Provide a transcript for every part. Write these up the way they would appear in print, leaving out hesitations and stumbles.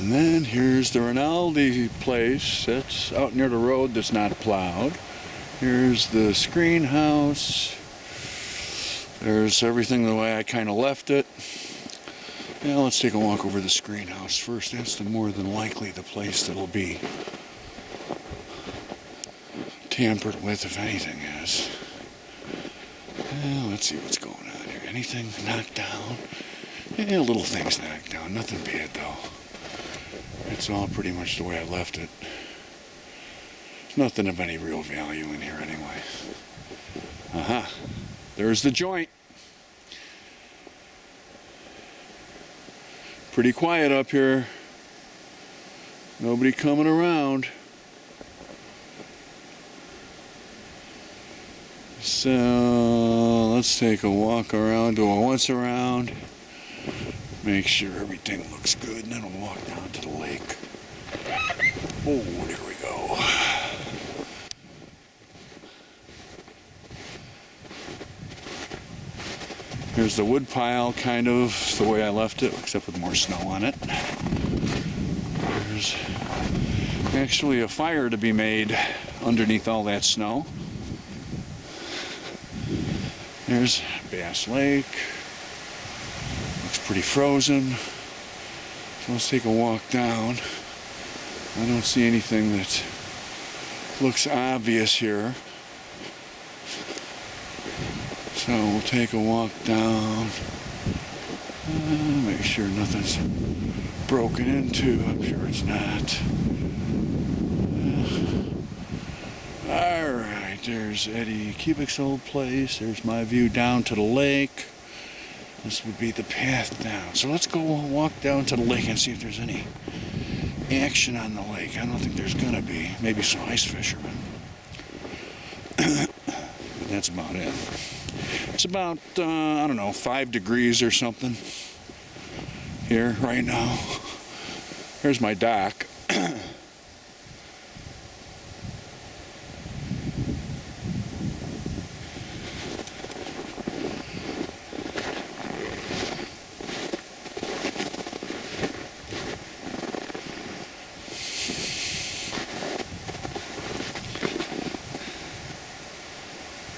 And then here's the Renaldi place. That's out near the road that's not plowed. Here's the screen house. There's everything the way I kind of left it. Yeah, let's take a walk over the screen house first. That's more than likely the place that'll be tampered with, if anything is. Well, let's see what's going on here. Anything knocked down? Yeah, little things knocked down. Nothing bad, though. It's all pretty much the way I left it. There's nothing of any real value in here anyway. Aha. There's the joint. Pretty quiet up here. Nobody coming around. So let's take a walk around, do a once around, make sure everything looks good, and then we'll walk down to the lake. Oh, there we go. Here's the wood pile, kind of the way I left it, except with more snow on it. There's actually a fire to be made underneath all that snow. There's Bass Lake. Looks pretty frozen. So let's take a walk down. I don't see anything that looks obvious here. So we'll take a walk down. Make sure nothing's broken into. I'm sure it's not. Alright, there's Eddie Kubik's old place. There's my view down to the lake. This would be the path down. So let's go walk down to the lake and see if there's any action on the lake. I don't think there's gonna be. Maybe some ice fishermen. But that's about it. It's about, I don't know, 5 degrees or something here right now. Here's my dock.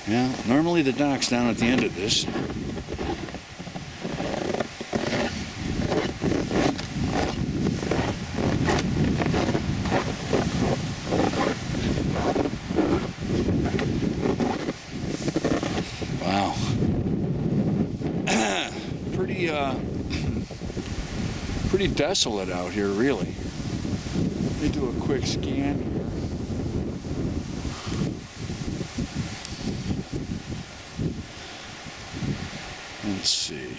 Yeah, normally the dock's down at the end of this. Wow. Pretty desolate out here, really. Let me do a quick scan here. Let's see.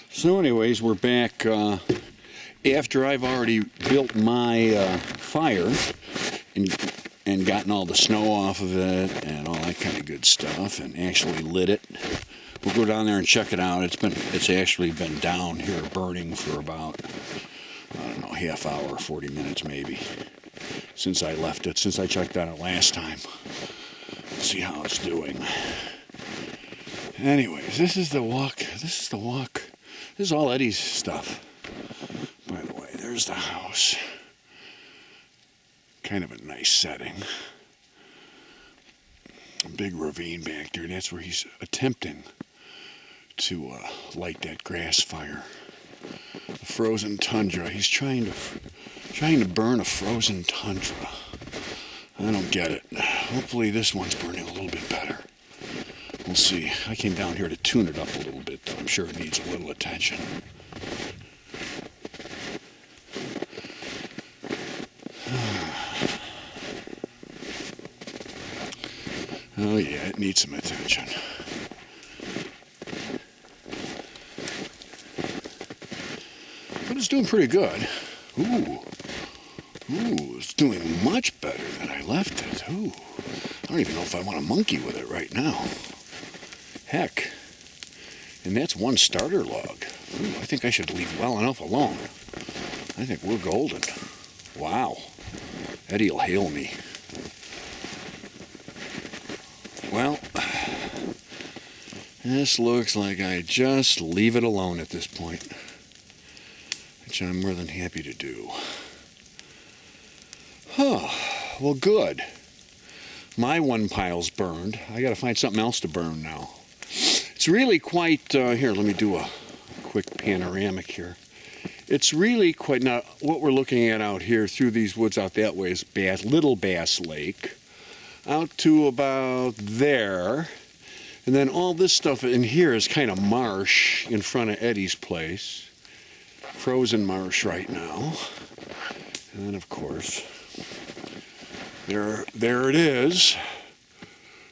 So anyways, we're back after I've already built my fire and gotten all the snow off of it and all that kind of good stuff and actually lit it. We'll go down there and check it out. It's actually been down here burning for about, I don't know, half hour, 40 minutes maybe. Since I left it, since I checked on it last time. Let's see how it's doing. Anyways, this is the walk. This is all Eddie's stuff. By the way, there's the house. Kind of a nice setting. A big ravine back there. That's where he's attempting to light that grass fire. The frozen tundra. He's trying to burn a frozen tundra. I don't get it. Hopefully this one's burning a little bit better. We'll see. I came down here to tune it up a little bit, though. I'm sure it needs a little attention. Oh yeah, it needs some attention. But it's doing pretty good. Ooh, it's doing much better than I left it. Ooh, I don't even know if I want to monkey with it right now. Heck, and that's one starter log. Ooh, I think I should leave well enough alone. I think we're golden. Wow, Eddie'll hail me. Well, This looks like I just leave it alone at this point, which I'm more than happy to do. Oh, well, good. My one pile's burned. I got to find something else to burn now. It's really quite, here, let me do a quick panoramic here. It's really quite, now what we're looking at out here through these woods out that way is Little Bass Lake, out to about there. And then all this stuff in here is kind of marsh in front of Eddie's place. Frozen marsh right now. And then, of course, there it is.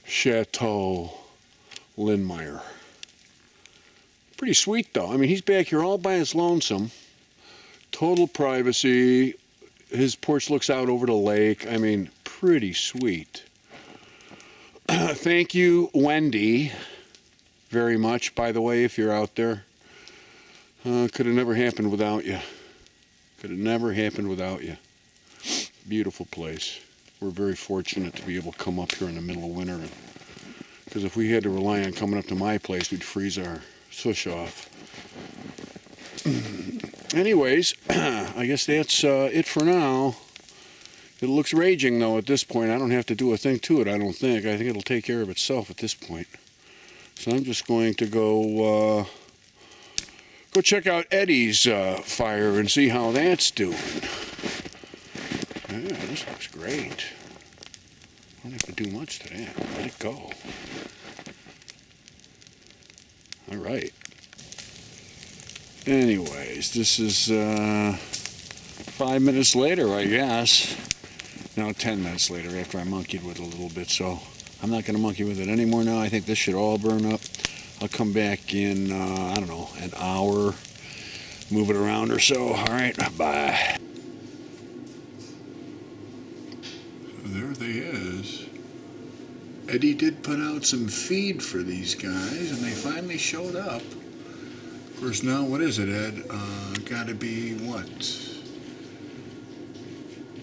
Chateau Lindmeyer. Pretty sweet, though. I mean, he's back here all by his lonesome. Total privacy. His porch looks out over the lake. I mean, pretty sweet. Thank you, Wendy, very much, by the way, if you're out there. Could have never happened without you. Could have never happened without you. Beautiful place. We're very fortunate to be able to come up here in the middle of winter. Because if we had to rely on coming up to my place, we'd freeze our tush off. Anyways, I guess that's it for now. It looks raging, though, at this point. I don't have to do a thing to it, I don't think. I think it'll take care of itself at this point. So I'm just going to go check out Eddie's fire and see how that's doing. Yeah, this looks great. I don't have to do much to that. Let it go. All right. Anyways, this is 5 minutes later, I guess. No, 10 minutes later after I monkeyed with it a little bit, so I'm not going to monkey with it anymore now. I think this should all burn up. I'll come back in, I don't know, an hour, move it around or so. All right, bye. So there they is. Eddie did put out some feed for these guys, and they finally showed up. Of course, now, what is it, Ed? Gotta be, what?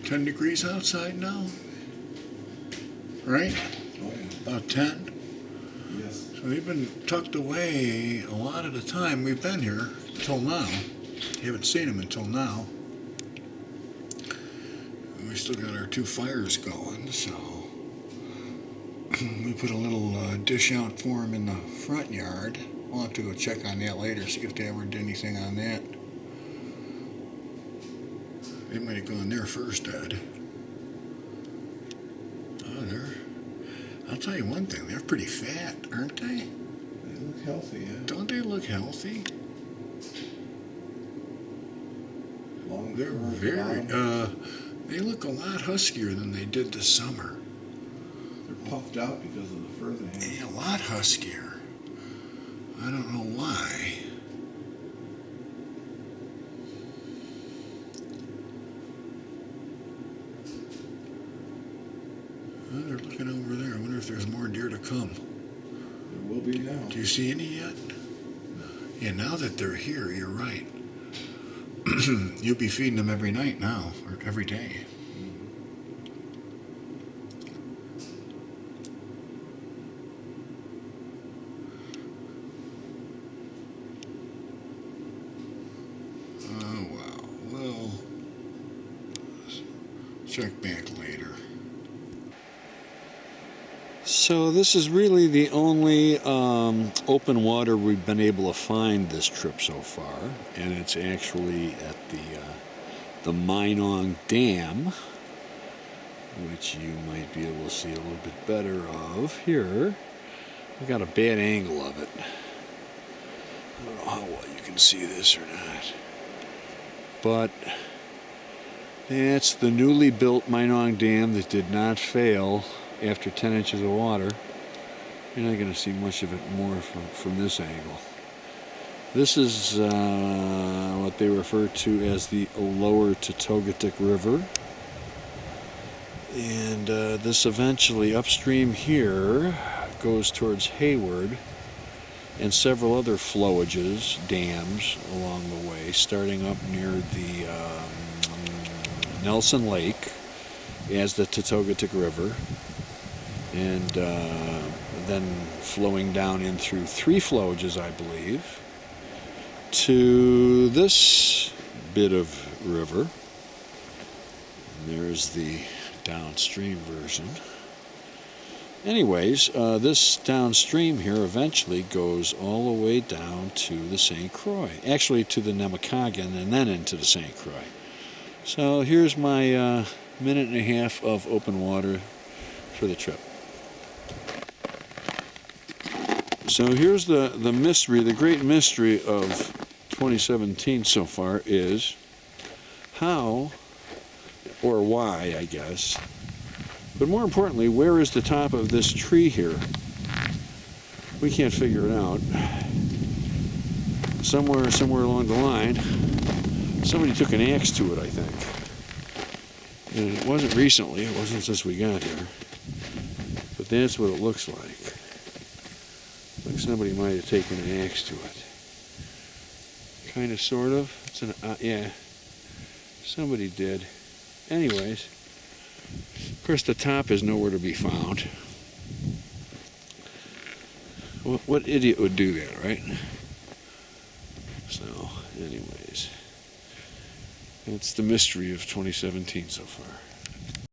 10 degrees outside now? Right? About 10? Yes. So they've been tucked away a lot of the time we've been here until now. You haven't seen them until now. And we still got our 2 fires going, so we put a little dish out for them in the front yard. We'll have to go check on that later, see if they ever did anything on that. They might have gone there first, Ed. Oh, I'll tell you one thing, they're pretty fat, aren't they? They look healthy, yeah. Don't they look healthy? Long They're very, they look a lot huskier than they did this summer. They're puffed out because of the fur they have. Yeah, a lot huskier. I don't know why. Well, they're looking over there. I wonder if there's more deer to come. There will be now. Do you see any yet? Yeah, now that they're here, you're right. You'll be feeding them every night now, or every day. Oh, wow. Well, check back later. So this is really the only open water we've been able to find this trip so far, and it's actually at the Minong Dam, which you might be able to see a little bit better of here. I got a bad angle of it. I don't know how well you can see this or not, but that's the newly built Minong Dam that did not fail after 10 inches of water. You're not going to see much of it more from this angle. This is what they refer to as the lower Totogatik River. And this eventually upstream here goes towards Hayward and several other flowages, dams along the way, starting up near the Nelson Lake as the Totogatik River. And then flowing down in through 3 flowages, I believe, to this bit of river. And there's the downstream version. Anyways, this downstream here eventually goes all the way down to the St. Croix. Actually to the Nemacolin and then into the St. Croix. So here's my minute and a half of open water for the trip. So here's the mystery, the great mystery of 2017 so far is how, or why, I guess, but more importantly, where is the top of this tree here? We can't figure it out. Somewhere along the line, somebody took an axe to it, I think. And it wasn't recently, it wasn't since we got here. But that's what it looks like. Like somebody might have taken an axe to it. Kind of, sort of. It's an, yeah, somebody did. Anyways, of course the top is nowhere to be found. What idiot would do that, right? So, anyways, that's the mystery of 2017 so far.